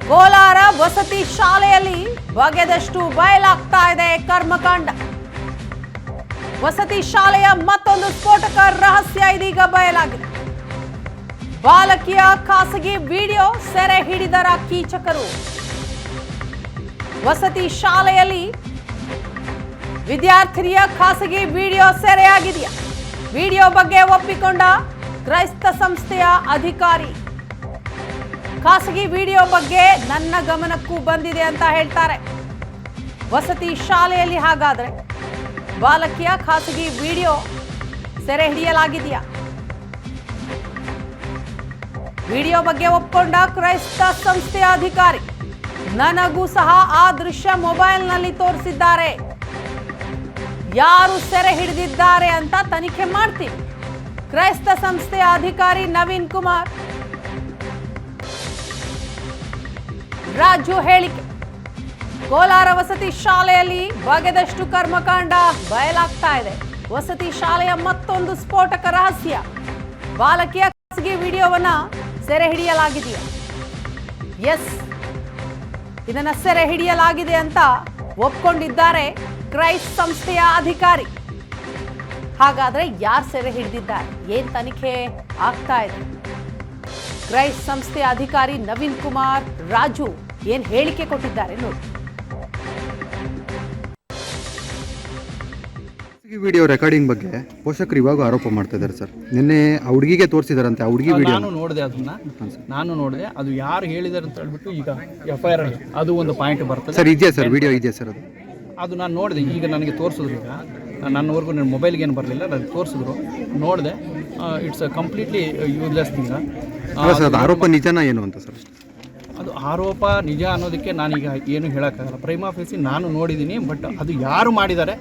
ಕೋಲಾರ ವಸತಿ ಶಾಲೆಯಲ್ಲಿ ಬಗೆದಷ್ಟು ಬಯಲಾಗ್ತಾ ಇದೆ ಕರ್ಮಕಾಂಡ. ವಸತಿ ಶಾಲೆಯ ಮತ್ತೊಂದು ಸ್ಫೋಟಕ ರಹಸ್ಯ ಇದೀಗ ಬಯಲಾಗಿದೆ. ಬಾಲಕಿಯ ಖಾಸಗಿ ವಿಡಿಯೋ ಸೆರೆ ಹಿಡಿದರ ಕೀಚಕರು. ವಸತಿ ಶಾಲೆಯಲ್ಲಿ ವಿದ್ಯಾರ್ಥಿನಿಯ ಖಾಸಗಿ ವಿಡಿಯೋ ಸೆರೆಯಾಗಿದೆಯಾ? ವಿಡಿಯೋ ಬಗ್ಗೆ ಒಪ್ಪಿಕೊಂಡ ಕ್ರೈಸ್ತ ಸಂಸ್ಥೆಯ ಅಧಿಕಾರಿ. ಖಾಸಗಿ ವಿಡಿಯೋ ಬಗ್ಗೆ ನನ್ನ ಗಮನಕ್ಕೂ ಬಂದಿದೆ ಅಂತ ಹೇಳ್ತಾರೆ. ವಸತಿ ಶಾಲೆಯಲ್ಲಿ ಹಾಗಾದ್ರೆ ಬಾಲಕಿಯ ಖಾಸಗಿ ವಿಡಿಯೋ ಸೆರೆ ಹಿಡಿಯಲಾಗಿದೆಯಾ? ವಿಡಿಯೋ ಬಗ್ಗೆ ಒಪ್ಪಿಕೊಂಡ ಕ್ರೈಸ್ತ ಸಂಸ್ಥೆಯ ಅಧಿಕಾರಿ. ನನಗೂ ಸಹ ಆ ದೃಶ್ಯ ಮೊಬೈಲ್ನಲ್ಲಿ ತೋರಿಸಿದ್ದಾರೆ. ಯಾರು ಸೆರೆ ಹಿಡಿದಿದ್ದಾರೆ ಅಂತ ತನಿಖೆ ಮಾಡ್ತೀವಿ. ಕ್ರೈಸ್ತ ಸಂಸ್ಥೆಯ ಅಧಿಕಾರಿ ನವೀನ್ ಕುಮಾರ್ ರಾಜು ಹೇಳಿಕೆ. ಕೋಲಾರ ವಸತಿ ಶಾಲೆಯಲ್ಲಿ ಬಗೆದಷ್ಟು ಕರ್ಮಕಾಂಡ ಬಯಲಾಗ್ತಾ ಇದೆ. ವಸತಿ ಶಾಲೆಯ ಮತ್ತೊಂದು ಸ್ಫೋಟಕ ರಹಸ್ಯ. ಬಾಲಕಿಯ ಖಾಸಗಿ ವಿಡಿಯೋವನ್ನ ಸೆರೆ ಹಿಡಿಯಲಾಗಿದೆಯಾ? ಎಸ್, ಇದನ್ನ ಸೆರೆ ಹಿಡಿಯಲಾಗಿದೆ ಅಂತ ಒಪ್ಕೊಂಡಿದ್ದಾರೆ ಕ್ರೈಸ್ಟ್ ಸಂಸ್ಥೆಯ ಅಧಿಕಾರಿ. ಹಾಗಾದ್ರೆ ಯಾರು ಸೆರೆ ಹಿಡಿದಿದ್ದಾರೆ? ಏನ್ ತನಿಖೆ ಆಗ್ತಾ ಇದೆ? ಕ್ರೈಸ್ಟ್ ಸಂಸ್ಥೆಯ ಅಧಿಕಾರಿ ನವೀನ್ ಕುಮಾರ್ ರಾಜು ಏನ್ ಹೇಳಿಕೆ ಕೊಟ್ಟಿದ್ದಾರೆ ನೋಡಿ. ವಿಡಿಯೋ ರೆಕಾರ್ಡಿಂಗ್ ಬಗ್ಗೆ ಪೋಷಕರು ಇವಾಗ ಆರೋಪ ಮಾಡ್ತಾ ಇದ್ದಾರೆ ಸರ್. ನಿನ್ನೆ ಆ ಹುಡುಗಿಗೆ ತೋರಿಸಿದಾರಂತೆ. ಆ ಹುಡುಗಿ ವಿಡಿಯೋ ನಾನು ನೋಡಿದೆ, ನಾನು ನೋಡಿದೆ. ಅದು ಯಾರು ಹೇಳಿದಾರೆ ಅಂತ ಹೇಳ್ಬಿಟ್ಟು ಈಗ FIR ಅದು ಒಂದು ಪಾಯಿಂಟ್ ಬರ್ತದೆ ಸರ್. ಇದೆಯಾ ಸರ್ ವಿಡಿಯೋ? ಇದೆಯಾ ಸರ್? ಅದು ನಾನು ನೋಡಿದೆ. ಈಗ ನನಗೆ ತೋರಿಸಿದ್ರು. ಈಗ ನನ್ನವರೆಗೂ ನನ್ನ ಮೊಬೈಲ್ಗೆ ಏನು ಬರಲಿಲ್ಲ, ನನಗೆ ತೋರಿಸಿದ್ರು, ನೋಡಿದೆ. It's completely useless thing. Sir ಆರೋಪ ನಿಜನಾ ಏನು ಅಂತ ಸರ್? ಅದು ಆರೋಪ ನಿಜ ಅನ್ನೋದಕ್ಕೆ ನಾನೀಗ ಏನು ಹೇಳೋಕ್ಕಾಗಲ್ಲ. ಪ್ರೈಮಾ ಫೇಸಿ ನಾನು ನೋಡಿದ್ದೀನಿ, ಬಟ್ ಅದು ಯಾರು ಮಾಡಿದ್ದಾರೆ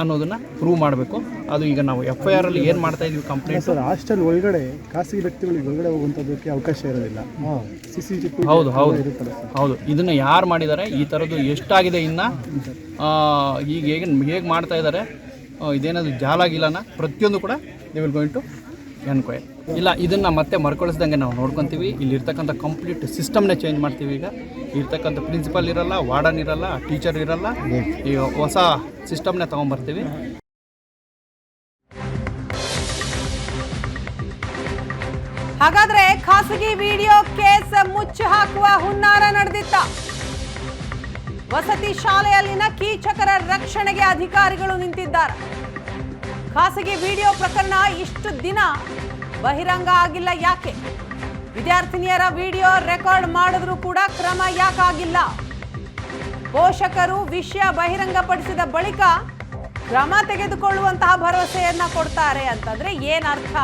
ಅನ್ನೋದನ್ನು ಪ್ರೂವ್ ಮಾಡಬೇಕು. ಅದು ಈಗ ನಾವು FIR ಅಲ್ಲಿ ಏನು ಮಾಡ್ತಾ ಇದೀವಿ ಕಂಪ್ಲೇಂಟ್. ಸರ್, ಹಾಸ್ಟೆಲ್ ಒಳಗಡೆ ಖಾಸಗಿ ವ್ಯಕ್ತಿಗಳಿಗೆ ಒಳಗಡೆ ಹೋಗುವಂಥದ್ದಕ್ಕೆ ಅವಕಾಶ ಇರೋದಿಲ್ಲ. ಹೌದು ಹೌದು. ಇದನ್ನು ಯಾರು ಮಾಡಿದ್ದಾರೆ, ಈ ಥರದ್ದು ಎಷ್ಟಾಗಿದೆ, ಇನ್ನು ಈಗ ಹೇಗೆ ಮಾಡ್ತಾ ಇದ್ದಾರೆ, ಇದೇನಾದ್ರು ಜಾಲಾಗಿಲ್ಲನ ಪ್ರತಿಯೊಂದು ಕೂಡ they will going to enquiry. ಇಲ್ಲ, ಇದನ್ನು ಮತ್ತೆ ಮರುಕಳಿಸ್ದಂಗೆ ನಾವು ನೋಡ್ಕೊತೀವಿ. ಇಲ್ಲಿರ್ತಕ್ಕಂಥ ಕಂಪ್ಲೀಟ್ ಸಿಸ್ಟಮ್ನೇ ಚೇಂಜ್ ಮಾಡ್ತೀವಿ. ಈಗ ಇರ್ತಕ್ಕಂಥ ಪ್ರಿನ್ಸಿಪಲ್ ಇರಲ್ಲ, ವಾರ್ಡನ್ ಇರಲ್ಲ, ಟೀಚರ್ ಇರಲ್ಲ. ಈಗ ಹೊಸ ಸಿಸ್ಟಮ್ನೇ ತೊಗೊಂಬರ್ತೀವಿ. ಹಾಗಾದ್ರೆ ಖಾಸಗಿ ವಿಡಿಯೋ ಕೇಸ್ ಮುಚ್ಚಿ ಹಾಕುವ ಹುನ್ನಾರ ನಡೆದಿತ್ತ? ವಸತಿ ಶಾಲೆಯಲ್ಲಿನ ಕೀಚಕರ ರಕ್ಷಣೆಗೆ ಅಧಿಕಾರಿಗಳು ನಿಂತಿದ್ದಾರೆ. ಖಾಸಗಿ ವಿಡಿಯೋ ಪ್ರಕರಣ ಇಷ್ಟು ದಿನ ಬಹಿರಂಗ ಆಗಿಲ್ಲ ಯಾಕೆ? ವಿದ್ಯಾರ್ಥಿನಿಯರ ವಿಡಿಯೋ ರೆಕಾರ್ಡ್ ಮಾಡಿದ್ರೂ ಕೂಡ ಕ್ರಮ ಯಾಕಾಗಿಲ್ಲ? ಪೋಷಕರು ವಿಷಯ ಬಹಿರಂಗಪಡಿಸಿದ ಬಳಿಕ ಕ್ರಮ ತೆಗೆದುಕೊಳ್ಳುವಂತಹ ಭರವಸೆಯನ್ನ ಕೊಡ್ತಾರೆ ಅಂತಂದ್ರೆ ಏನರ್ಥ?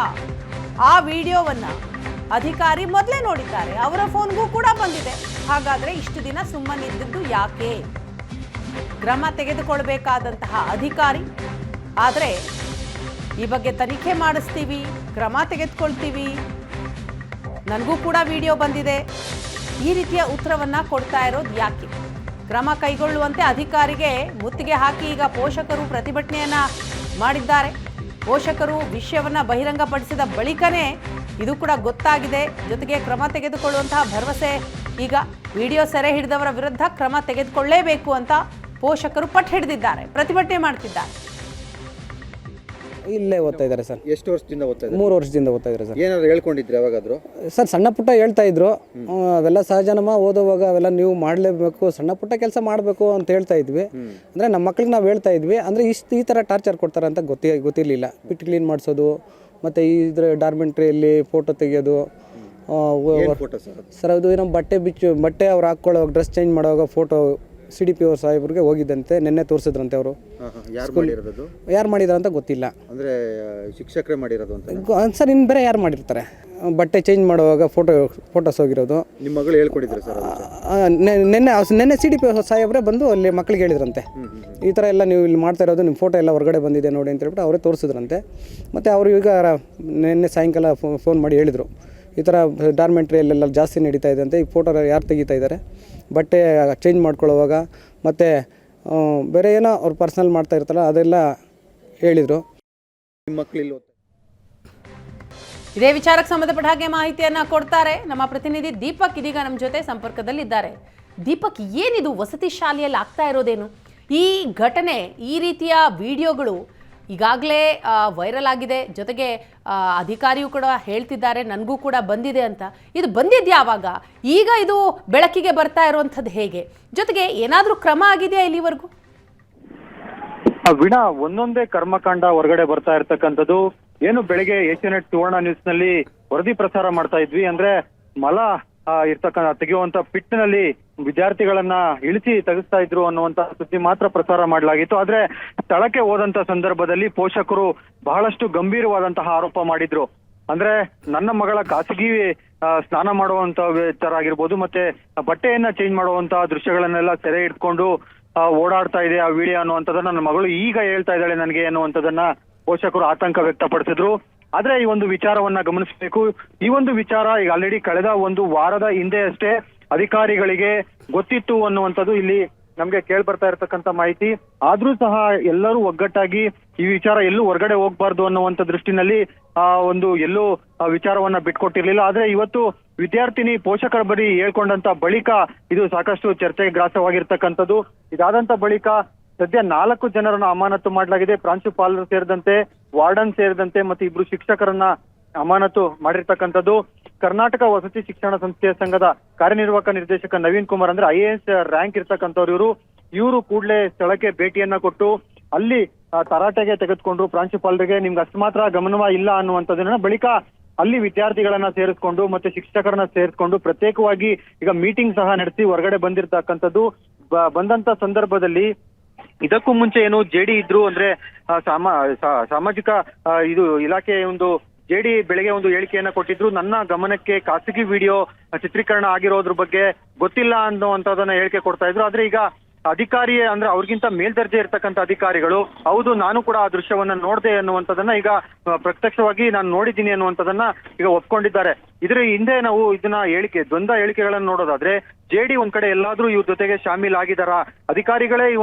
ಆ ವಿಡಿಯೋವನ್ನ ಅಧಿಕಾರಿ ಮೊದಲೇ ನೋಡಿದ್ದಾರೆ, ಅವರ ಫೋನ್ಗೂ ಕೂಡ ಬಂದಿದೆ. ಹಾಗಾದ್ರೆ ಇಷ್ಟು ದಿನ ಸುಮ್ಮನಿದ್ದದ್ದು ಯಾಕೆ? ಕ್ರಮ ತೆಗೆದುಕೊಳ್ಬೇಕಾದಂತಹ ಅಧಿಕಾರಿ ಆದ್ರೆ ಈ ಬಗ್ಗೆ ತನಿಖೆ ಮಾಡಿಸ್ತೀವಿ, ಕ್ರಮ ತೆಗೆದುಕೊಳ್ತೀವಿ, ನನಗೂ ಕೂಡ ವಿಡಿಯೋ ಬಂದಿದೆ, ಈ ರೀತಿಯ ಉತ್ತರವನ್ನ ಕೊಡ್ತಾ ಇರೋದು ಯಾಕೆ? ಕ್ರಮ ಕೈಗೊಳ್ಳುವಂತೆ ಅಧಿಕಾರಿಗೆ ಮುತ್ತಿಗೆ ಹಾಕಿ ಈಗ ಪೋಷಕರು ಪ್ರತಿಭಟನೆಯನ್ನ ಮಾಡಿದ್ದಾರೆ. ಪೋಷಕರು ವಿಷಯವನ್ನ ಬಹಿರಂಗಪಡಿಸಿದ ಬಳಿಕನೇ ಇದು ಕೂಡ ಗೊತ್ತಾಗಿದೆ. ಜೊತೆಗೆ ಕ್ರಮ ತೆಗೆದುಕೊಳ್ಳುವಂತಹ ಭರವಸೆ. ಈಗ ವಿಡಿಯೋ ಸೆರೆ ಹಿಡಿದವರ ವಿರುದ್ಧ ಕ್ರಮ ತೆಗೆದುಕೊಳ್ಳಲೇಬೇಕು ಅಂತ ಪೋಷಕರು ಪಟ್ಟು ಹಿಡಿದಿದ್ದಾರೆ, ಪ್ರತಿಭಟನೆ ಮಾಡ್ತಿದ್ದಾರೆ. ಇಲ್ಲೇ ಓದ್ತಾ ಇದ್ದಾರೆ ಸರ್. ಎಷ್ಟು ವರ್ಷದಿಂದ ಓದ್ತಾ ಇದ್ದಾರೆ? 3 ವರ್ಷದಿಂದ ಓದ್ತಾ ಇದ್ದಾರೆ ಸರ್. ಏನಾದ್ರು ಹೇಳ್ಕೊಂಡಿದ್ರೆ ಯಾವಾಗಾದ್ರು? ಸರ್ ಸಣ್ಣ ಪುಟ್ಟ ಹೇಳ್ತಾ ಇದ್ರು. ಅವೆಲ್ಲ ಸಹಜನಮ್ಮ, ಓದುವಾಗ ಅವೆಲ್ಲ ನೀವು ಮಾಡಲೇಬೇಕು, ಸಣ್ಣ ಪುಟ್ಟ ಕೆಲಸ ಮಾಡಬೇಕು ಅಂತ ಹೇಳ್ತಾ ಇದ್ವಿ. ಅಂದರೆ ನಮ್ಮ ಮಕ್ಳಿಗೆ ನಾವು ಹೇಳ್ತಾ ಇದ್ವಿ. ಅಂದರೆ ಈ ಥರ ಟಾರ್ಚರ್ ಕೊಡ್ತಾರೆ ಅಂತ ಗೊತ್ತಿರಲಿಲ್ಲ. ಪಿಟ್ ಕ್ಲೀನ್ ಮಾಡಿಸೋದು, ಮತ್ತು ಇದ್ರ ಡಾರ್ಮೆಂಟ್ರಿಯಲ್ಲಿ ಫೋಟೋ ತೆಗೆಯೋದು. ಸರ್ ಅದು ಏನೋ ಬಟ್ಟೆ ಅವ್ರು ಹಾಕ್ಕೊಳ್ಳೋ ಡ್ರೆಸ್ ಚೇಂಜ್ ಮಾಡುವಾಗ ಫೋಟೋ CDP ಅವ್ರ ಸಾಹೇಬ್ರಿಗೆ ಹೋಗಿದ್ದಂತೆ. ನಿನ್ನೆ ತೋರಿಸಿದ್ರಂತೆ. ಅವರು ಯಾರು ಮಾಡಿದಾರೆ ಅಂತ ಗೊತ್ತಿಲ್ಲ. ಅಂದರೆ ಶಿಕ್ಷಕರೇ ಮಾಡಿರೋದು ಅಂತ ಸರ್. ಇನ್ನು ಬೇರೆ ಯಾರು ಮಾಡಿರ್ತಾರೆ? ಬಟ್ಟೆ ಚೇಂಜ್ ಮಾಡುವಾಗ ಫೋಟೋಸ್ ಹೋಗಿರೋದು. ನಿಮ್ಮ ಮಗಳು ಹೇಳ್ಕೊಟ್ಟಿದ್ರು ಸರ್? ನಿನ್ನೆ CDP ಸಾಹೇಬ್ರೆ ಬಂದು ಅಲ್ಲಿ ಮಕ್ಳಿಗೆ ಹೇಳಿದ್ರಂತೆ, ಈ ಥರ ಎಲ್ಲ ನೀವು ಇಲ್ಲಿ ಮಾಡ್ತಾ ಇರೋದು, ನಿಮ್ಮ ಫೋಟೋ ಎಲ್ಲ ಹೊರಗಡೆ ಬಂದಿದೆ ನೋಡಿ ಅಂತ ಹೇಳ್ಬಿಟ್ಟು ಅವರೇ ತೋರಿಸಿದ್ರಂತೆ. ಮತ್ತು ಅವರು ಈಗ ನಿನ್ನೆ ಸಾಯಂಕಾಲ ಫೋನ್ ಮಾಡಿ ಹೇಳಿದರು, ಈ ಥರ ಡಾರ್ಮೆಂಟ್ರಿಯಲ್ಲೆಲ್ಲ ಜಾಸ್ತಿ ನಡೀತಾ ಇದೆ ಅಂತ. ಈ ಫೋಟೋ ಯಾರು ತೆಗಿತಾ ಇದ್ದಾರೆ, ಬಟ್ಟೆ ಚೇಂಜ್ ಮಾಡ್ಕೊಳ್ಳೋವಾಗ ಮತ್ತು ಬೇರೆ ಏನೋ ಅವ್ರು ಪರ್ಸ್ನಲ್ ಮಾಡ್ತಾ ಇರ್ತಾರಲ್ಲ ಅದೆಲ್ಲ ಹೇಳಿದರು. ನಿಮ್ಮ ಮಕ್ಕಳು ಇದೇ ವಿಚಾರಕ್ಕೆ ಸಂಬಂಧಪಟ್ಟ ಹಾಗೆ ಮಾಹಿತಿಯನ್ನ ಕೊಡ್ತಾರೆ ನಮ್ಮ ಪ್ರತಿನಿಧಿ ದೀಪಕ್. ಇದೀಗ ನಮ್ಮ ಜೊತೆ ಸಂಪರ್ಕದಲ್ಲಿದ್ದಾರೆ. ದೀಪಕ್, ಏನಿದು ವಸತಿ ಶಾಲೆಯಲ್ಲಿ ಆಗ್ತಾ ಇರೋದೇನು? ಈ ಘಟನೆ, ಈ ರೀತಿಯ ವಿಡಿಯೋಗಳು ಈಗಾಗಲೇ ವೈರಲ್ ಆಗಿದೆ. ಜೊತೆಗೆ ಅಧಿಕಾರಿಯು ಕೂಡ ಹೇಳ್ತಿದ್ದಾರೆ ನನಗೂ ಕೂಡ ಬಂದಿದೆ ಅಂತ. ಇದು ಬಂದಿದ್ಯಾ ಆವಾಗ? ಈಗ ಇದು ಬೆಳಕಿಗೆ ಬರ್ತಾ ಇರುವಂಥದ್ದು ಹೇಗೆ? ಜೊತೆಗೆ ಏನಾದರೂ ಕ್ರಮ ಆಗಿದೆಯಾ ಇಲ್ಲಿವರೆಗೂ? ವೀಣಾ, ಒಂದೊಂದೇ ಕರ್ಮಕಾಂಡ ಹೊರಗಡೆ ಬರ್ತಾ ಇರ್ತಕ್ಕಂಥದ್ದು. ಏನು ಬೆಳಗ್ಗೆ ಏಷ್ಯಾನೆಟ್ ಸುವರ್ಣ ನ್ಯೂಸ್ ನಲ್ಲಿ ವರದಿ ಪ್ರಸಾರ ಮಾಡ್ತಾ ಇದ್ವಿ, ಅಂದ್ರೆ ಮಲ ತೆಗೆಯುವಂತ ಪಿಟ್ನಲ್ಲಿ ವಿದ್ಯಾರ್ಥಿಗಳನ್ನ ಇಳಿಸಿ ತೆಗೆಸ್ತಾ ಇದ್ರು ಅನ್ನುವಂತ ಸುದ್ದಿ ಮಾತ್ರ ಪ್ರಸಾರ ಮಾಡಲಾಗಿತ್ತು. ಆದ್ರೆ ಸ್ಥಳಕ್ಕೆ ಹೋದಂತ ಸಂದರ್ಭದಲ್ಲಿ ಪೋಷಕರು ಬಹಳಷ್ಟು ಗಂಭೀರವಾದಂತಹ ಆರೋಪ ಮಾಡಿದ್ರು. ಅಂದ್ರೆ ನನ್ನ ಮಗಳ ಖಾಸಗಿ ಸ್ನಾನ ಮಾಡುವಂತ ವಿಚಾರ ಆಗಿರ್ಬೋದು, ಮತ್ತೆ ಬಟ್ಟೆಯನ್ನ ಚೇಂಜ್ ಮಾಡುವಂತಹ ದೃಶ್ಯಗಳನ್ನೆಲ್ಲ ಸೆರೆ ಹಿಡ್ಕೊಂಡು ಓಡಾಡ್ತಾ ಇದೆ ಆ ವಿಡಿಯೋ ಅನ್ನುವಂಥದ್ದನ್ನ ನನ್ನ ಮಗಳು ಈಗ ಹೇಳ್ತಾ ಇದ್ದಾಳೆ ನನಗೆ ಅನ್ನುವಂಥದ್ದನ್ನ ಪೋಷಕರು ಆತಂಕ ವ್ಯಕ್ತಪಡಿಸಿದ್ರು. ಆದ್ರೆ ಈ ಒಂದು ವಿಚಾರವನ್ನ ಗಮನಿಸಬೇಕು. ಈ ಒಂದು ವಿಚಾರ ಈಗ ಆಲ್ರೆಡಿ ಕಳೆದ ಒಂದು ವಾರದ ಹಿಂದೆ ಅಷ್ಟೇ ಅಧಿಕಾರಿಗಳಿಗೆ ಗೊತ್ತಿತ್ತು ಅನ್ನುವಂಥದ್ದು ಇಲ್ಲಿ ನಮ್ಗೆ ಕೇಳಿ ಬರ್ತಾ ಇರತಕ್ಕಂತ ಮಾಹಿತಿ. ಆದ್ರೂ ಸಹ ಎಲ್ಲರೂ ಒಗ್ಗಟ್ಟಾಗಿ ಈ ವಿಚಾರ ಎಲ್ಲೂ ಹೊರಗಡೆ ಹೋಗ್ಬಾರ್ದು ಅನ್ನುವಂಥ ದೃಷ್ಟಿನಲ್ಲಿ ಎಲ್ಲೂ ವಿಚಾರವನ್ನ ಬಿಟ್ಕೊಟ್ಟಿರ್ಲಿಲ್ಲ. ಆದ್ರೆ ಇವತ್ತು ವಿದ್ಯಾರ್ಥಿನಿ ಪೋಷಕರ ಬಳಿ ಹೇಳ್ಕೊಂಡಂತ ಬಳಿಕ ಇದು ಸಾಕಷ್ಟು ಚರ್ಚೆಗೆ ಗ್ರಾಸವಾಗಿರ್ತಕ್ಕಂಥದ್ದು. ಇದಾದಂತ ಬಳಿಕ ಸದ್ಯ 4 ಜನರನ್ನ ಅಮಾನತು ಮಾಡಲಾಗಿದೆ. ಪ್ರಾಂಶುಪಾಲರು ಸೇರಿದಂತೆ, ವಾರ್ಡನ್ ಸೇರಿದಂತೆ ಮತ್ತೆ 2 ಶಿಕ್ಷಕರನ್ನ ಅಮಾನತು ಮಾಡಿರ್ತಕ್ಕಂಥದ್ದು. ಕರ್ನಾಟಕ ವಸತಿ ಶಿಕ್ಷಣ ಸಂಸ್ಥೆಯ ಸಂಘದ ಕಾರ್ಯನಿರ್ವಾಹಕ ನಿರ್ದೇಶಕ ನವೀನ್ ಕುಮಾರ್, ಅಂದ್ರೆ IAS ರ್ಯಾಂಕ್ ಇರ್ತಕ್ಕಂಥವ್ರು ಇವರು ಕೂಡಲೇ ಸ್ಥಳಕ್ಕೆ ಭೇಟಿಯನ್ನ ಕೊಟ್ಟು ಅಲ್ಲಿ ತರಾಟೆಗೆ ತೆಗೆದುಕೊಂಡ್ರು ಪ್ರಾಂಶುಪಾಲರಿಗೆ. ನಿಮ್ಗೆ ಅಷ್ಟು ಮಾತ್ರ ಗಮನವ ಇಲ್ಲ ಅನ್ನುವಂಥದ್ದನ್ನ ಬಳಿಕ ಅಲ್ಲಿ ವಿದ್ಯಾರ್ಥಿಗಳನ್ನ ಸೇರಿಸ್ಕೊಂಡು ಮತ್ತೆ ಶಿಕ್ಷಕರನ್ನ ಸೇರಿಸ್ಕೊಂಡು ಪ್ರತ್ಯೇಕವಾಗಿ ಈಗ ಮೀಟಿಂಗ್ ಸಹ ನಡೆಸಿ ಹೊರಗಡೆ ಬಂದಿರ್ತಕ್ಕಂಥದ್ದು. ಬಂದಂತ ಸಂದರ್ಭದಲ್ಲಿ ಇದಕ್ಕೂ ಮುಂಚೆ ಏನು JD ಇದ್ರು, ಅಂದ್ರೆ ಸಾಮಾಜಿಕ ಇದು ಇಲಾಖೆ ಒಂದು JD ಬೆಳಗ್ಗೆ ಒಂದು ಹೇಳಿಕೆಯನ್ನ ಕೊಟ್ಟಿದ್ರು. ನನ್ನ ಗಮನಕ್ಕೆ ಖಾಸಗಿ ವಿಡಿಯೋ ಚಿತ್ರೀಕರಣ ಆಗಿರೋದ್ರ ಬಗ್ಗೆ ಗೊತ್ತಿಲ್ಲ ಅನ್ನುವಂಥದ್ದನ್ನ ಹೇಳಿಕೆ ಕೊಡ್ತಾ ಇದ್ರು. ಆದ್ರೆ ಈಗ ಅಧಿಕಾರಿ, ಅಂದ್ರೆ ಅವ್ರಿಗಿಂತ ಮೇಲ್ದರ್ಜೆ ಇರ್ತಕ್ಕಂಥ ಅಧಿಕಾರಿಗಳು ಹೌದು ನಾನು ಕೂಡ ಆ ದೃಶ್ಯವನ್ನ ನೋಡ್ದೆ ಅನ್ನುವಂಥದ್ದನ್ನ ಈಗ ಪ್ರತ್ಯಕ್ಷವಾಗಿ ನಾನು ನೋಡಿದ್ದೀನಿ ಅನ್ನುವಂಥದ್ದನ್ನ ಈಗ ಒಪ್ಕೊಂಡಿದ್ದಾರೆ. ಇದ್ರ ಹಿಂದೆ ನಾವು ಇದನ್ನ ದ್ವಂದ್ವ ಹೇಳಿಕೆಗಳನ್ನ ನೋಡೋದಾದ್ರೆ JD ಒಂದ್ ಕಡೆ ಎಲ್ಲಾದ್ರೂ ಇವ್ರ ಜೊತೆಗೆ ಶಾಮೀಲ್ ಆಗಿದಾರ, ಅಧಿಕಾರಿಗಳೇ ಈ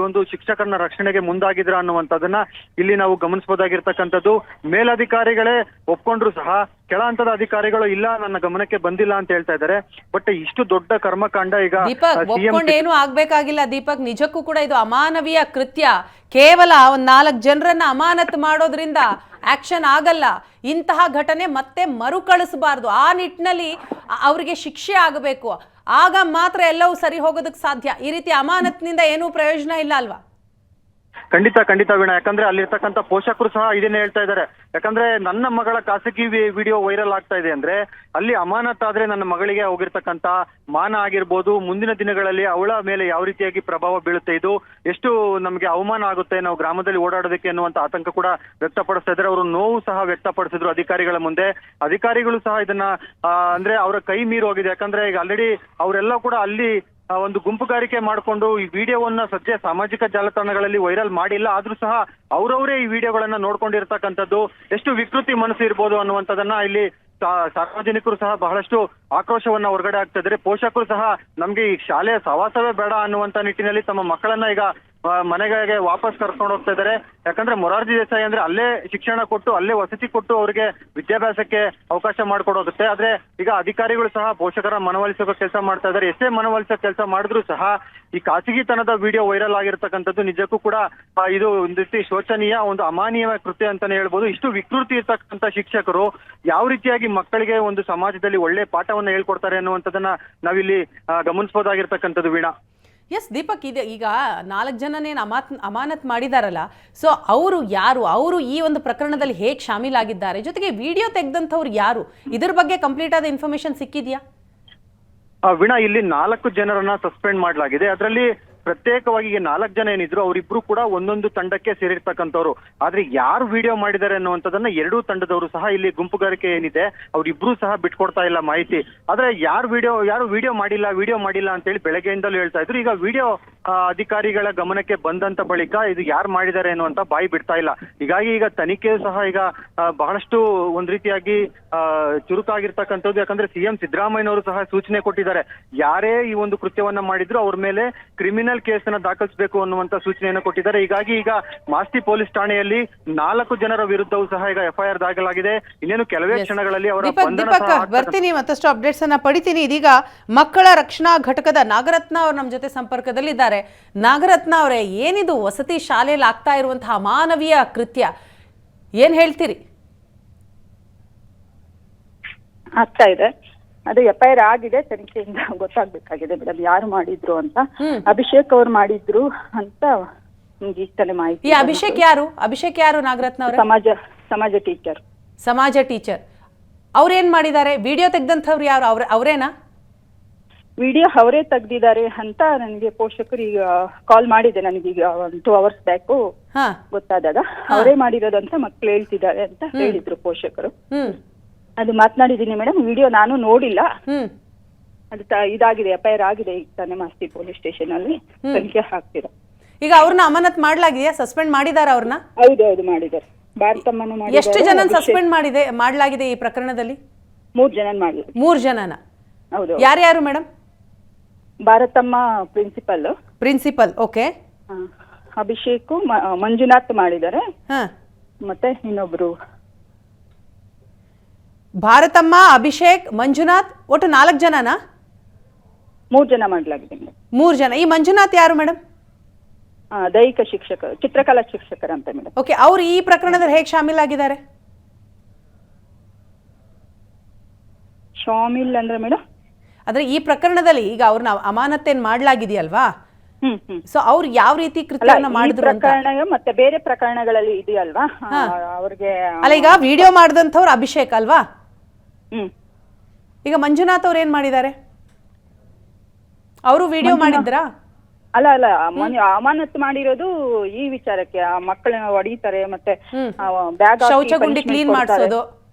ಒಂದು ಶಿಕ್ಷಕರನ್ನ ರಕ್ಷಣೆಗೆ ಮುಂದಾಗಿದ್ರ ಅನ್ನುವಂಥದ್ದನ್ನ ಇಲ್ಲಿ ನಾವು ಗಮನಿಸಬಹುದಾಗಿರ್ತಕ್ಕಂಥದ್ದು. ಮೇಲಧಿಕಾರಿಗಳೇ ಒಪ್ಕೊಂಡ್ರು ಸಹ ಕೆಳ ಹಂತದ ಅಧಿಕಾರಿಗಳು ಇಲ್ಲ ನನ್ನ ಗಮನಕ್ಕೆ ಬಂದಿಲ್ಲ ಅಂತ ಹೇಳ್ತಾ ಇದ್ದಾರೆ. ಬಟ್ ಇಷ್ಟು ದೊಡ್ಡ ಕರ್ಮಕಾಂಡ ಈಗ ಏನು ಆಗ್ಬೇಕಾಗಿಲ್ಲ ದೀಪಕ್. ನಿಜಕ್ಕೂ ಕೂಡ ಇದು ಅಮಾನವೀಯ ಕೃತ್ಯ. ಕೇವಲ ಒಂದ್ 4 ಜನರನ್ನ ಅಮಾನತು ಮಾಡೋದ್ರಿಂದ ಆಕ್ಷನ್ ಆಗಲ್ಲ. ಇಂತಹ ಘಟನೆ ಮತ್ತೆ ಮರುಕಳಿಸಬಾರ್ದು. ಆ ನಿಟ್ಟಿನಲ್ಲಿ ಅವರಿಗೆ ಶಿಕ್ಷೆ ಆಗಬೇಕು. ಆಗ ಮಾತ್ರ ಎಲ್ಲವೂ ಸರಿ ಹೋಗೋದಕ್ಕೆ ಸಾಧ್ಯ. ಈ ರೀತಿ ಅಮಾನತಿನಿಂದ ಏನೂ ಪ್ರಯೋಜನ ಇಲ್ಲ ಅಲ್ವಾ? ಖಂಡಿತ ವೀಣಾ, ಯಾಕಂದ್ರೆ ಅಲ್ಲಿರ್ತಕ್ಕಂಥ ಪೋಷಕರು ಸಹ ಇದನ್ನೇ ಹೇಳ್ತಾ ಇದ್ದಾರೆ. ಯಾಕಂದ್ರೆ ನನ್ನ ಮಗಳ ಖಾಸಗಿ ವಿಡಿಯೋ ವೈರಲ್ ಆಗ್ತಾ ಇದೆ ಅಂದ್ರೆ ಅಲ್ಲಿ ಅಮಾನತಾದ್ರೆ ನನ್ನ ಮಗಳಿಗೆ ಹೋಗಿರ್ತಕ್ಕಂಥ ಮಾನ ಆಗಿರ್ಬೋದು, ಮುಂದಿನ ದಿನಗಳಲ್ಲಿ ಅವಳ ಮೇಲೆ ಯಾವ ರೀತಿಯಾಗಿ ಪ್ರಭಾವ ಬೀಳುತ್ತೆ, ಇದು ಎಷ್ಟು ನಮಗೆ ಅವಮಾನ ಆಗುತ್ತೆ ನಾವು ಗ್ರಾಮದಲ್ಲಿ ಓಡಾಡೋದಕ್ಕೆ ಅನ್ನುವಂತ ಆತಂಕ ಕೂಡ ವ್ಯಕ್ತಪಡಿಸ್ತಾ ಇದ್ದಾರೆ. ಅವರು ನೋವು ಸಹ ವ್ಯಕ್ತಪಡಿಸಿದ್ರು ಅಧಿಕಾರಿಗಳ ಮುಂದೆ. ಅಧಿಕಾರಿಗಳು ಸಹ ಇದನ್ನ ಅಂದ್ರೆ ಅವರ ಕೈ ಮೀರಿ ಹೋಗಿದೆ. ಯಾಕಂದ್ರೆ ಈಗ ಆಲ್ರೆಡಿ ಅವರೆಲ್ಲ ಕೂಡ ಅಲ್ಲಿ ಒಂದು ಗುಂಪುಗಾರಿಕೆ ಮಾಡಿಕೊಂಡು ಈ ವಿಡಿಯೋವನ್ನ ಸದ್ಯ ಸಾಮಾಜಿಕ ಜಾಲತಾಣಗಳಲ್ಲಿ ವೈರಲ್ ಮಾಡಿಲ್ಲ. ಆದ್ರೂ ಸಹ ಅವರವರೇ ಈ ವಿಡಿಯೋಗಳನ್ನ ನೋಡ್ಕೊಂಡಿರ್ತಕ್ಕಂಥದ್ದು ಎಷ್ಟು ವಿಕೃತಿ ಮನಸ್ಸು ಇರ್ಬೋದು ಅನ್ನುವಂಥದ್ದನ್ನ ಇಲ್ಲಿ ಸಾರ್ವಜನಿಕರು ಸಹ ಬಹಳಷ್ಟು ಆಕ್ರೋಶವನ್ನ ಹೊರಗಡೆ ಆಗ್ತಾ ಇದ್ದಾರೆ. ಪೋಷಕರು ಸಹ ನಮ್ಗೆ ಈ ಶಾಲೆಯ ಸವಾಸವೇ ಬೇಡ ಅನ್ನುವಂತ ನಿಟ್ಟಿನಲ್ಲಿ ತಮ್ಮ ಮಕ್ಕಳನ್ನ ಈಗ ಮನೆಗೆ ವಾಪಸ್ ಕರ್ಕೊಂಡು ಹೋಗ್ತಾ ಇದ್ದಾರೆ. ಯಾಕಂದ್ರೆ ಮೊರಾರ್ಜಿ ದೇಸಾಯಿ ಅಂದ್ರೆ ಅಲ್ಲೇ ಶಿಕ್ಷಣ ಕೊಟ್ಟು ಅಲ್ಲೇ ವಸತಿ ಕೊಟ್ಟು ಅವರಿಗೆ ವಿದ್ಯಾಭ್ಯಾಸಕ್ಕೆ ಅವಕಾಶ ಮಾಡಿಕೊಡೋಗುತ್ತೆ. ಆದ್ರೆ ಈಗ ಅಧಿಕಾರಿಗಳು ಸಹ ಪೋಷಕರ ಮನವೊಲಿಸೋ ಕೆಲಸ ಮಾಡ್ತಾ ಇದ್ದಾರೆ. ಎಷ್ಟೇ ಮನವೊಲಿಸೋ ಕೆಲಸ ಮಾಡಿದ್ರು ಸಹ ಈ ಖಾಸಗಿತನದ ವಿಡಿಯೋ ವೈರಲ್ ಆಗಿರ್ತಕ್ಕಂಥದ್ದು ನಿಜಕ್ಕೂ ಕೂಡ ಇದು ಒಂದು ರೀತಿ ಶೋಚನೀಯ, ಒಂದು ಅಮಾನೀಯ ಕೃತ್ಯ ಅಂತಾನೆ ಹೇಳ್ಬೋದು. ಇಷ್ಟು ವಿಕೃತಿ ಇರ್ತಕ್ಕಂಥ ಶಿಕ್ಷಕರು ಯಾವ ರೀತಿಯಾಗಿ ಮಕ್ಕಳಿಗೆ ಒಂದು ಸಮಾಜದಲ್ಲಿ ಒಳ್ಳೆ ಪಾಠವನ್ನ ಹೇಳ್ಕೊಡ್ತಾರೆ ಅನ್ನುವಂಥದ್ದನ್ನ ನಾವಿಲ್ಲಿ ಗಮನಿಸಬಹುದಾಗಿರ್ತಕ್ಕಂಥದ್ದು ವೀಣಾ. ಎಸ್ ದೀಪಕ್, ಇದೆ ಈಗ 4 ಜನನೇನು ಅಮಾನತ್ ಮಾಡಿದಾರಲ್ಲ, ಸೊ ಅವರು ಯಾರು, ಅವರು ಈ ಒಂದು ಪ್ರಕರಣದಲ್ಲಿ ಹೇಗೆ ಶಾಮೀಲಾಗಿದ್ದಾರೆ, ಜೊತೆಗೆ ವಿಡಿಯೋ ತೆಗೆದಂಥವ್ರು ಯಾರು, ಇದ್ರ ಬಗ್ಗೆ ಕಂಪ್ಲೀಟ್ ಆದ ಇನ್ಫಾರ್ಮೇಶನ್ ಸಿಕ್ಕಿದ್ಯಾ? ವೀಣಾ, ಇಲ್ಲಿ 4 ಜನರನ್ನ ಸಸ್ಪೆಂಡ್ ಮಾಡಲಾಗಿದೆ. ಅದರಲ್ಲಿ ಪ್ರತ್ಯೇಕವಾಗಿ 4 ಜನ ಏನಿದ್ರು ಅವರಿಬ್ರು ಕೂಡ ಒಂದೊಂದು ತಂಡಕ್ಕೆ ಸೇರಿರ್ತಕ್ಕಂಥವ್ರು. ಆದ್ರೆ ಯಾರು ವಿಡಿಯೋ ಮಾಡಿದ್ದಾರೆ ಅನ್ನುವಂಥದ್ದನ್ನ 2 ತಂಡದವರು ಸಹ ಇಲ್ಲಿ ಗುಂಪುಗಾರಿಕೆ ಏನಿದೆ ಅವರಿಬ್ರು ಸಹ ಬಿಟ್ಕೊಡ್ತಾ ಇಲ್ಲ ಮಾಹಿತಿ. ಆದ್ರೆ ಯಾರು ವಿಡಿಯೋ ಮಾಡಿಲ್ಲ ಅಂತ ಹೇಳಿ ಬೆಳಗ್ಗೆಯಿಂದಲೂ ಹೇಳ್ತಾ ಇದ್ರು. ಈಗ ವಿಡಿಯೋ ಅಧಿಕಾರಿಗಳ ಗಮನಕ್ಕೆ ಬಂದಂತ ಬಳಿಕ ಇದು ಯಾರು ಮಾಡಿದ್ದಾರೆ ಅನ್ನುವಂತ ಬಾಯಿ ಬಿಡ್ತಾ ಇಲ್ಲ. ಹೀಗಾಗಿ ಈಗ ತನಿಖೆ ಸಹ ಈಗ ಬಹಳಷ್ಟು ಒಂದ್ ರೀತಿಯಾಗಿ ಚುರುಕಾಗಿರ್ತಕ್ಕಂಥದ್ದು. ಯಾಕಂದ್ರೆ ಸಿಎಂ ಸಿದ್ದರಾಮಯ್ಯನವರು ಸಹ ಸೂಚನೆ ಕೊಟ್ಟಿದ್ದಾರೆ, ಯಾರೇ ಈ ಒಂದು ಕೃತ್ಯವನ್ನ ಮಾಡಿದ್ರು ಅವ್ರ ಮೇಲೆ ಕ್ರಿಮಿನಲ್ ಕೇಸನ್ನ ದಾಖಲಿಸಬೇಕು ಅನ್ನುವಂತ ಸೂಚನೆಯನ್ನು ಕೊಟ್ಟಿದ್ದಾರೆ. ಹೀಗಾಗಿ ಈಗ ಮಾಸ್ತಿ ಪೊಲೀಸ್ ಠಾಣೆಯಲ್ಲಿ 4 ಜನರ ವಿರುದ್ಧವೂ ಸಹ ಈಗ FIR ದಾಖಲಾಗಿದೆ. ಇನ್ನೇನು ಕೆಲವೇ ಕ್ಷಣಗಳಲ್ಲಿ ಅವರ ಬಂಧನ ದೀಪಕ್ ಸಹ ಬರ್ತೀನಿ, ಮತ್ತಷ್ಟು ಅಪ್ಡೇಟ್ಸ್ ಅನ್ನ ಪಡಿತೀನಿ. ಇದೀಗ ಮಕ್ಕಳ ರಕ್ಷಣಾ ಘಟಕದ ನಾಗರತ್ನ ಅವರು ನಮ್ಮ ಜೊತೆ ಸಂಪರ್ಕದಲ್ಲಿದ್ದಾರೆ. ನಾಗರತ್ನ ಅವರೇ, ಏನಿದು ವಸತಿ ಶಾಲೆಯಲ್ಲಿ ಆಗ್ತಾ ಇರುವಂತಹ ಅಮಾನವೀಯ ಕೃತ್ಯ, ಏನ್ ಹೇಳ್ತೀರಿ? ಆಗ್ತಾ ಇದೆ, ಅದು FIR ಆಗಿದೆ, ತನಿಖೆಯಿಂದ ಗೊತ್ತಾಗ್ಬೇಕಾಗಿದೆ ಮೇಡಮ್ ಯಾರು ಮಾಡಿದ್ರು ಅಂತ. ಅಭಿಷೇಕ್ ಅವ್ರು ಮಾಡಿದ್ರು ಅಂತ ಈಗ ತಾನೇ ಮಾಹಿತಿ. ಈ ಅಭಿಷೇಕ್ ಯಾರು? ಅಭಿಷೇಕ್ ಯಾರು ನಾಗರತ್ನ ಅವರೇ? ಸಮಾಜ ಟೀಚರ್. ಸಮಾಜ ಟೀಚರ್ ಅವ್ರೇನ್ ಮಾಡಿದ್ದಾರೆ? ವಿಡಿಯೋ ತೆಗ್ದಂಥವ್ರು ಯಾರು? ಅವರೇನಾ? ವಿಡಿಯೋ ಅವರೇ ತೆಗ್ದಿದ್ದಾರೆ ಅಂತ ನನಗೆ ಪೋಷಕರು ಈಗ ಕಾಲ್ ಮಾಡಿದೆ, ನನಗೀಗ 2 hours ಬ್ಯಾಕು ಗೊತ್ತಾದಾಗ ಅವರೇ ಮಾಡಿರೋದು ಅಂತ ಮಕ್ಳು ಹೇಳ್ತಿದ್ದಾರೆ ಅಂತ ಹೇಳಿದ್ರು ಪೋಷಕರು. ಅದು ಮಾತನಾಡಿದೀನಿ ಮೇಡಮ್. ವಿಡಿಯೋ ನಾನು ನೋಡಿಲ್ಲ. ಅದು ಇದಾಗಿದೆ, FIR ಆಗಿದೆ ಈಗ ತಾನೇ ಮಾಸ್ತಿ ಪೊಲೀಸ್ ಸ್ಟೇಷನ್ ಅಲ್ಲಿ. ತನಿಖೆ ಹಾಕ್ತೀರಾ? ಈಗ ಅವ್ರನ್ನ ಅಮಾನತ್ ಮಾಡ್ಲಾಗಿದೆಯಾ? ಸಸ್ಪೆಂಡ್ ಮಾಡಿದಾರ ಅವ್ರನ್ನ? ಹೌದು ಮಾಡಿದ್ದಾರೆ. ಭಾರತಮ್ಮನ ಮಾಡಿ. ಎಷ್ಟು ಜನ ಸಸ್ಪೆಂಡ್ ಮಾಡಲಾಗಿದೆ ಈ ಪ್ರಕರಣದಲ್ಲಿ? 3 ಜನ ಮಾಡಿದ್ರು. 3 ಜನನ? ಹೌದು. ಯಾರ್ಯಾರು madam? Bharatamma principal. Okay. Abhishek, Manjunath ಮಾಡಿದ್ದಾರೆ. ಮತ್ತೆ ಇನ್ನೊಬ್ರು ಭಾರತಮ್ಮ, ಅಭಿಷೇಕ್, ಮಂಜುನಾಥ್, ಒಟ್ಟು 4 ಜನನಾ? 3 ಜನ ಮಾಡಲಾಗಿದೆ. 3 ಜನ. ಈ ಮಂಜುನಾಥ್ ಯಾರು ಮೇಡಮ್? ದೈಹಿಕ ಶಿಕ್ಷಕರು, ಚಿತ್ರಕಲಾ ಶಿಕ್ಷಕರಂತ ಮೇಡಮ್. ಓಕೆ. ಅವ್ರು ಈ ಪ್ರಕರಣದಲ್ಲಿ ಹೇಗೆ ಶಾಮೀಲಾಗಿದ್ದಾರೆ? ಶಾಮಿಲ್ ಅಂದ್ರೆ ಮೇಡಮ್, ಅಂದ್ರೆ ಈ ಪ್ರಕರಣದಲ್ಲಿ ಈಗ ಅವ್ರನ್ನ ಅಮಾನತೇನ್ ಮಾಡ್ಲಾಗಿದೆಯಲ್ವಾ? ಸೊ ಅವ್ರು ಯಾವ ರೀತಿ ಕೃತ್ಯವನ್ನ ಮಾಡಿದ್ರು ಅಂತ. ಮತ್ತೆ ಬೇರೆ ಪ್ರಕರಣಗಳಲ್ಲಿ ಇದೆಯಲ್ವಾ ಅವ್ರಿಗೆ? ಅಲ್ಲ, ಈಗ ವಿಡಿಯೋ ಮಾಡಿದಂಥವ್ರು ಅಭಿಷೇಕ್ ಅಲ್ವಾ? ಈಗ ಮಂಜುನಾಥ್ ಅವ್ರು ಏನ್ ಮಾಡಿದ್ದಾರೆ? ಅವರು ವಿಡಿಯೋ ಮಾಡಿದ್ರಾ? ಅಲ್ಲ ಅಮಾನತ್ ಮಾಡಿರೋದು ಈ ವಿಚಾರಕ್ಕೆ, ಆ ಮಕ್ಕಳನ್ನ ಹೊಡಿತಾರೆ, ಮತ್ತೆ ಬ್ಯಾಗ್ ಶೌಚಗುಂಡಿ ಕ್ಲೀನ್ ಮಾಡಿಸೋದು,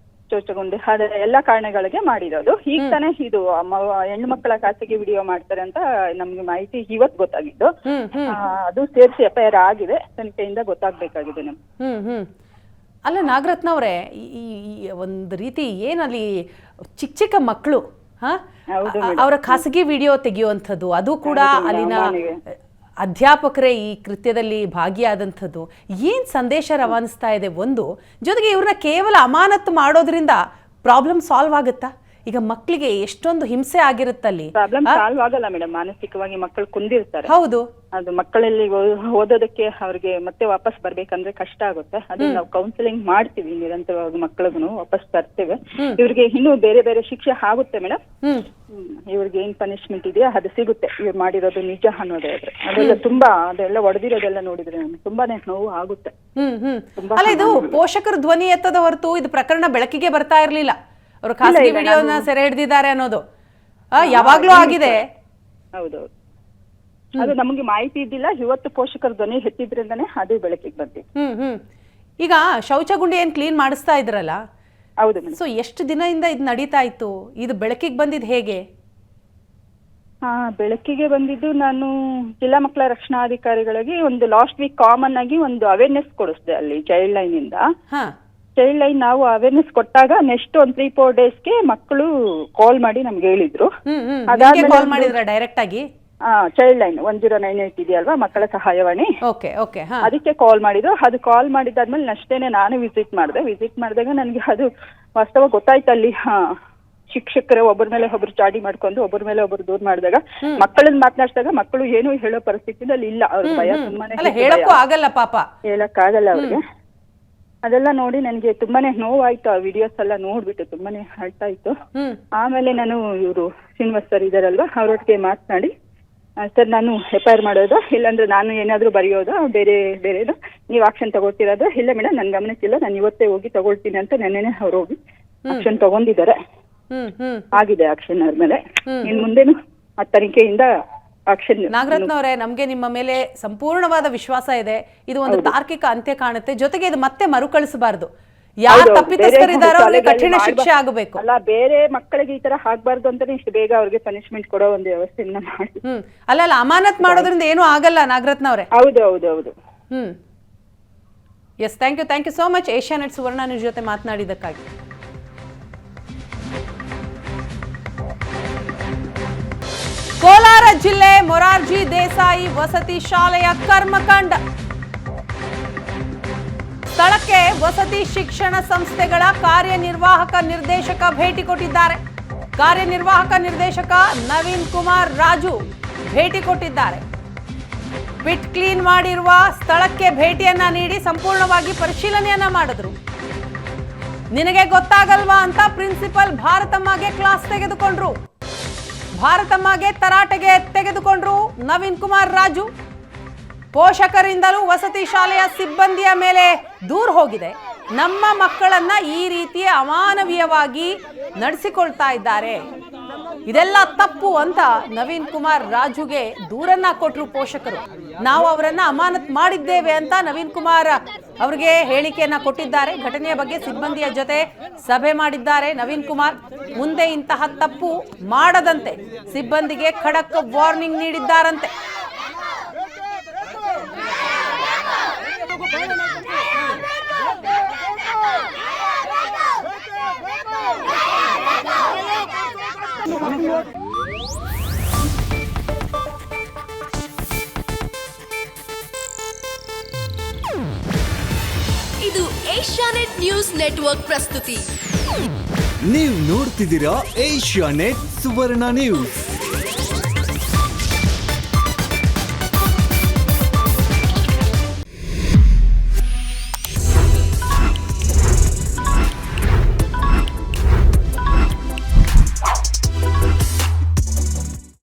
ಶೌಚಗುಂಡಿ, ಎಲ್ಲ ಕಾರಣಗಳಿಗೆ ಮಾಡಿರೋದು. ಈಗ ತಾನೇ ಇದು ಹೆಣ್ಣು ಮಕ್ಕಳ ಖಾಸಗಿ ವಿಡಿಯೋ ಮಾಡ್ತಾರೆ ಅಂತ ನಮ್ಗೆ ಮಾಹಿತಿ ಇವತ್ತು ಗೊತ್ತಾಗಿದ್ದು. ಅದು ಸೇರಿಸಿ FIR ಆಗಿದೆ, ತನಿಖೆಯಿಂದ ಗೊತ್ತಾಗ್ಬೇಕಾಗಿದೆ ನಮ್ಗೆ. ಅಲ್ಲ ನಾಗರತ್ನ ಅವರೇ, ಈ ಒಂದು ರೀತಿ ಏನಲ್ಲಿ ಚಿಕ್ಕ ಮಕ್ಕಳು ಅವರ ಖಾಸಗಿ ವಿಡಿಯೋ ತೆಗೆಯುವಂಥದ್ದು, ಅದು ಕೂಡ ಅಲ್ಲಿನ ಅಧ್ಯಾಪಕರೇ ಈ ಕೃತ್ಯದಲ್ಲಿ ಭಾಗಿಯಾದಂಥದ್ದು, ಏನ್ ಸಂದೇಶ ರವಾನಿಸ್ತಾ ಇದೆ? ಒಂದು ಜೊತೆಗೆ ಇವ್ರನ್ನ ಕೇವಲ ಅಮಾನತ್ತು ಮಾಡೋದ್ರಿಂದ ಪ್ರಾಬ್ಲಮ್ ಸಾಲ್ವ್ ಆಗುತ್ತಾ? ಈಗ ಮಕ್ಕಳಿಗೆ ಎಷ್ಟೊಂದು ಹಿಂಸೆ ಆಗಿರುತ್ತಲ್ಲಿ. ಪ್ರಾಬ್ಲಮ್ ಸಾಲ್ವ್ ಆಗಲ್ಲ ಮೇಡಮ್, ಮಾನಸಿಕವಾಗಿ ಮಕ್ಕಳು ಕುಂದಿರ್ತಾರೆ. ಹೌದು, ಅದು ಮಕ್ಕಳಲ್ಲಿ ಓದೋದಕ್ಕೆ ಅವ್ರಿಗೆ ಮತ್ತೆ ವಾಪಸ್ ಬರ್ಬೇಕಂದ್ರೆ ಕಷ್ಟ ಆಗುತ್ತೆ. ಅದನ್ನ ನಾವು ಕೌನ್ಸಿಲಿಂಗ್ ಮಾಡ್ತೀವಿ ನಿರಂತರವಾಗಿ, ಮಕ್ಕಳಿಗೂ ವಾಪಸ್ ತರ್ತೇವೆ. ಇವ್ರಿಗೆ ಇನ್ನೂ ಬೇರೆ ಬೇರೆ ಶಿಕ್ಷೆ ಆಗುತ್ತೆ ಮೇಡಮ್. ಇವ್ರಿಗೆ ಏನ್ ಪನಿಷ್ಮೆಂಟ್ ಇದೆಯಾ ಅದು ಸಿಗುತ್ತೆ, ಇವ್ರು ಮಾಡಿರೋದು ನಿಜ ಅನ್ನೋದಾದ್ರೆ. ಅದೆಲ್ಲ ತುಂಬಾ ಅದೆಲ್ಲ ಹೊಡೆದಿರೋದೆಲ್ಲ ನೋಡಿದ್ರೆ ತುಂಬಾನೇ ನೋವು ಆಗುತ್ತೆ. ಅಲ್ಲ, ಇದು ಪೋಷಕರ ಧ್ವನಿ ಎತ್ತದ ಹೊರತು ಇದು ಪ್ರಕರಣ ಬೆಳಕಿಗೆ ಬರ್ತಾ ಇರ್ಲಿಲ್ಲ. ಅವರು ಖಾಸಗಿ ವಿಡಿಯೋನ ಸೆರೆ ಹಿಡಿದಿದ್ದಾರೆ ಅನ್ನೋದು ಯಾವಾಗ್ಲೂ ಆಗಿದೆ. ಹೌದೌದು, ಅದು ನಮಗೆ ಮಾಹಿತಿ ಇದ್ದಿಲ್ಲ. ಇವತ್ತು ಪೋಷಕರ ಧ್ವನಿ ಎತ್ತಿದ್ರಿಂದಾನೇ ಅದು ಬೆಳಕಿಗೆ ಬಂದಿದೆ. ಈಗ ಶೌಚಗುಂಡಿ ಏನ್ ಕ್ಲೀನ್ ಮಾಡಿಸ್ತಾ ಇದ್ರಲ್ಲ? ಹೌದು. ಸೊ ಎಷ್ಟು ದಿನದಿಂದ ಇದು ನಡೀತಾ ಇತ್ತು? ಇದು ಬೆಳಕಿಗೆ ಬಂದಿದ್ ಹೇಗೆ? ಬೆಳಕಿಗೆ ಬಂದಿದ್ದು ನಾನು ಜಿಲ್ಲಾ ಮಕ್ಕಳ ರಕ್ಷಣಾಧಿಕಾರಿಗಳಿಗೆ ಒಂದು ಲಾಸ್ಟ್ ವೀಕ್ ಕಾಮನ್ ಆಗಿ ಒಂದು ಅವೇರ್ನೆಸ್ ಕೊಡಿಸಿದೆ ಅಲ್ಲಿ ಚೈಲ್ಡ್ ಲೈನ್ ಇಂದ. ಚೈಲ್ಡ್ ಲೈನ್ ನಾವು ಅವೇರ್ನೆಸ್ ಕೊಟ್ಟಾಗ ನೆಕ್ಸ್ಟ್ ಒಂದು 3-4 ಡೇಸ್ಗೆ ಮಕ್ಕಳು ಕಾಲ್ ಮಾಡಿ ನಮ್ಗೆ ಹೇಳಿದ್ರು. ಡೈರೆಕ್ಟ್ ಆಗಿ ಚೈಲ್ಡ್ ಲೈನ್ 1098 ಇದೆಯಲ್ವಾ, ಮಕ್ಕಳ ಸಹಾಯವಾಣಿ, ಅದಕ್ಕೆ ಕಾಲ್ ಮಾಡಿದ್ರು. ಅದು ಕಾಲ್ ಮಾಡಿದಾದ್ಮೇಲೆ ಅಷ್ಟೇನೆ ನಾನು ವಿಸಿಟ್ ಮಾಡಿದಾಗ ನನಗೆ ಅದು ವಾಸ್ತವ ಗೊತ್ತಾಯ್ತು. ಅಲ್ಲಿ ಶಿಕ್ಷಕರು ಒಬ್ಬರ ಮೇಲೆ ಒಬ್ರು ಚಾಡಿ ಮಾಡ್ಕೊಂಡು ಒಬ್ಬರ ಮೇಲೆ ಒಬ್ರು ದೂರ ಮಾಡಿದಾಗ ಮಕ್ಕಳನ್ನ ಮಾತನಾಡಿಸಿದಾಗ ಮಕ್ಕಳು ಏನು ಹೇಳೋ ಪರಿಸ್ಥಿತಿಯಲ್ಲಿ ಇಲ್ಲ. ಅವ್ರಿಗೆ ಭಯ ತುಂಬಾನೇ, ಹೇಳಕ್ಕಾಗಲ್ಲ ಅವ್ರಿಗೆ. ಅದೆಲ್ಲ ನೋಡಿ ನನಗೆ ತುಂಬಾನೇ ನೋವಾಯ್ತು. ಆ ವಿಡಿಯೋಸ್ ಎಲ್ಲ ನೋಡ್ಬಿಟ್ಟು ತುಂಬಾನೇ ಹರ್ಟ್ ಆಯ್ತು. ಆಮೇಲೆ ನಾನು ಇವರು ಶ್ರೀನಿವಾಸ್ ಸರ್ ಇದಾರಲ್ವಾ, ಅವ್ರೊಟ್ಟಿಗೆ ಮಾತನಾಡಿ, ಸರ್ ನಾನು FIR ಮಾಡೋದು, ಇಲ್ಲಾಂದ್ರೆ ನಾನು ಏನಾದ್ರು ಬರೆಯೋದು ಬೇರೆದು, ನೀವು ಆಕ್ಷನ್ ತಗೊಳ್ತಿರೋದು? ಇಲ್ಲ ಮೇಡಮ್, ನನ್ ಗಮನಕ್ಕಿಲ್ಲ, ನಾನು ಇವತ್ತೇ ಹೋಗಿ ತಗೊಳ್ತೀನಿ ಅಂತ ನೆನ್ನೆನೆ ಅವ್ರು ಹೋಗಿ ಆಕ್ಷನ್ ತಗೊಂಡಿದ್ದಾರೆ. ಆಗಿದೆ ಆಕ್ಷನ್ ಅವ್ರ ಮೇಲೆ. ಇನ್ ಮುಂದೇನು ಆ ತನಿಖೆಯಿಂದ ಆಕ್ಷನ್. ನಾಗರತ್ನ ಅವರೇ, ನಮ್ಗೆ ನಿಮ್ಮ ಮೇಲೆ ಸಂಪೂರ್ಣವಾದ ವಿಶ್ವಾಸ ಇದೆ. ಇದು ಒಂದು ತಾರ್ಕಿಕ ಅಂತ್ಯ ಕಾಣುತ್ತೆ. ಜೊತೆಗೆ ಇದು ಮತ್ತೆ ಮರುಕಳಿಸಬಾರ್ದು. ಯಾರು ಹೌದು, ತಪ್ಪಿತಸ್ಥರಿದ್ದಾರೋ ಬೇರೆ ಅವ್ರಿಗೆ ಕಠಿಣ ಶಾಲೆಗಳಲ್ಲಿ ಶಿಕ್ಷೆ ಆಗಬೇಕು. ಅಲ್ಲ, ಬೇರೆ ಮಕ್ಕಳಿಗೆ ಈ ತರ ಆಗ್ಬಾರ್ದು ಅಂತಾನೆ ಇಷ್ಟು ಬೇಗ ಅವ್ರಿಗೆ ಪನಿಷ್ಮೆಂಟ್ ಕೊಡೋ ಒಂದು ವ್ಯವಸ್ಥೆಯನ್ನ ಮಾಡಿ. ಅಲ್ಲ ಅಮಾನತ್ ಮಾಡೋದ್ರಿಂದ ಏನೂ ಆಗಲ್ಲ ನಾಗರತ್ನ ಅವರೇ. ಹೌದು. Yes, thank you so much Asianet Suvarna news ಜೊತೆ ಮಾತನಾಡಿದ್ದಕ್ಕಾಗಿ. ಕೋಲಾರ ಜಿಲ್ಲೆ ಮೊರಾರ್ಜಿ ದೇಸಾಯಿ ವಸತಿ ಶಾಲೆಯ ಕರ್ಮಕಾಂಡ. ಸ್ಥಳಕ್ಕೆ ವಸತಿ ಶಿಕ್ಷಣ ಸಂಸ್ಥೆಗಳ ಕಾರ್ಯನಿರ್ವಾಹಕ ನಿರ್ದೇಶಕ ಭೇಟಿ ಕೊಟ್ಟಿದ್ದಾರೆ. ಕಾರ್ಯನಿರ್ವಾಹಕ ನಿರ್ದೇಶಕ ನವೀನ್ ಕುಮಾರ್ ರಾಜು ಭೇಟಿ ಕೊಟ್ಟಿದ್ದಾರೆ. ಪಿಟ್ ಕ್ಲೀನ್ ಮಾಡಿರುವ ಸ್ಥಳಕ್ಕೆ ಭೇಟಿಯನ್ನ ನೀಡಿ ಸಂಪೂರ್ಣವಾಗಿ ಪರಿಶೀಲನೆಯನ್ನ ಮಾಡಿದ್ರು. ನಿನಗೆ ಗೊತ್ತಾಗಲ್ವಾ ಅಂತ ಪ್ರಿನ್ಸಿಪಲ್ ಭಾರತಮ್ಮಗೆ ಕ್ಲಾಸ್ ತೆಗೆದುಕೊಂಡ್ರು. ಭಾರತಮ್ಮಗೆ ತರಾಟೆಗೆ ತೆಗೆದುಕೊಂಡ್ರು ನವೀನ್ ಕುಮಾರ್ ರಾಜು. ಪೋಷಕರಿಂದಲೂ ವಸತಿ ಶಾಲೆಯ ಸಿಬ್ಬಂದಿಯ ಮೇಲೆ ದೂರು ಹೋಗಿದೆ. ನಮ್ಮ ಮಕ್ಕಳನ್ನ ಈ ರೀತಿ ಅಮಾನವೀಯವಾಗಿ ನಡೆಸಿಕೊಳ್ತಾ ಇದ್ದಾರೆ, ಇದೆಲ್ಲ ತಪ್ಪು ಅಂತ ನವೀನ್ ಕುಮಾರ್ ರಾಜುಗೆ ದೂರನ್ನ ಕೊಟ್ಟರು ಪೋಷಕರು. ನಾವು ಅವರನ್ನ ಅಮಾನತ್ ಮಾಡಿದ್ದೇವೆ ಅಂತ ನವೀನ್ ಕುಮಾರ್ ಅವರಿಗೆ ಹೇಳಿಕೆಯನ್ನ ಕೊಟ್ಟಿದ್ದಾರೆ. ಘಟನೆಯ ಬಗ್ಗೆ ಸಿಬ್ಬಂದಿಯ ಜೊತೆ ಸಭೆ ಮಾಡಿದ್ದಾರೆ ನವೀನ್ ಕುಮಾರ್. ಮುಂದೆ ಇಂತಹ ತಪ್ಪು ಮಾಡದಂತೆ ಸಿಬ್ಬಂದಿಗೆ ಖಡಕ್ ವಾರ್ನಿಂಗ್ ನೀಡಿದ್ದಾರಂತೆ. ಇದು ಏಷ್ಯಾನೆಟ್ ನ್ಯೂಸ್ ನೆಟ್ವರ್ಕ್ ಪ್ರಸ್ತುತಿ. ನೀವು ನೋಡ್ತಿದ್ದೀರಾ ಏಷ್ಯಾನೆಟ್ ಸುವರ್ಣ ನ್ಯೂಸ್.